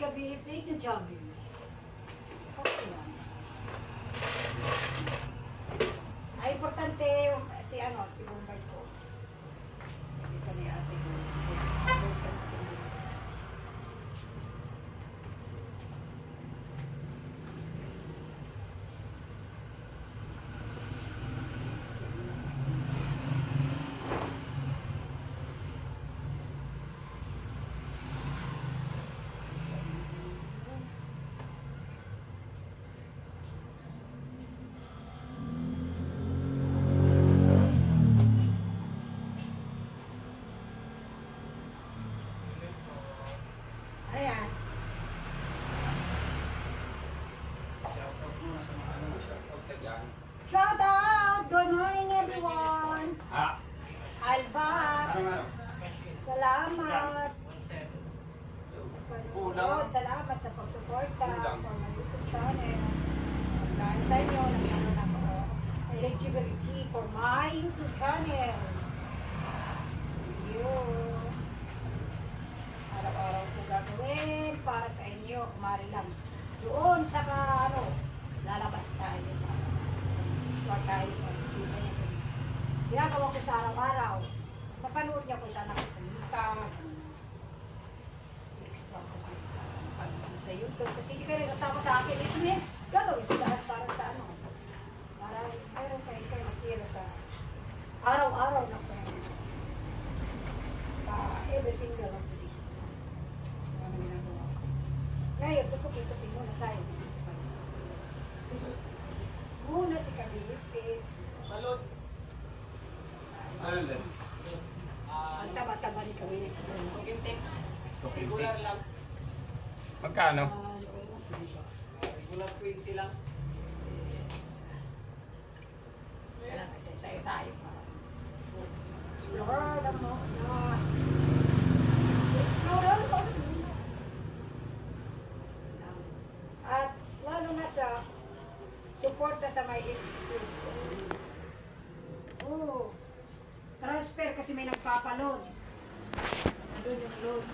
Kabihip na jogging. Okay lang. Ay, importante si Bombay ko. Sabi ko ni ate ko. Ayan. Shout out! Good morning everyone! Albak! Salamat! Sa panonood, salamat sa pagsuporta for my YouTube channel. Dahil sa inyo, nagkaroon ako eligibility for my YouTube channel. Thank you. Araw-araw ko gagawin para sa inyo, kumari lang. Doon sa lalabas tayo. Explore tayo. Ginagawa ko sa araw-araw. Mapanood niya ko siya nakapunta. I-explore ko kayo sa YouTube. Kasi hindi kayo nagkasama sa akin. It means, gagawin ko lahat para sa para mayroon kayo masiro sa araw-araw na ko. Every single of the day. Ano ginagawa ko. Ngayon, tutupi-tupi muna tayo. Muna si Kabihip. Salud. Ano din? Ang taba-taba ni Kabihip. Talking text. Regular lang. Magkano? Regular 20 lang. Yes. Kaya isa-isayo tayo. Explore na mo. Explore na mo. At lalo na sa suporta sa may influence. Oh, transfer kasi may nagpapalon. Doon yung loan.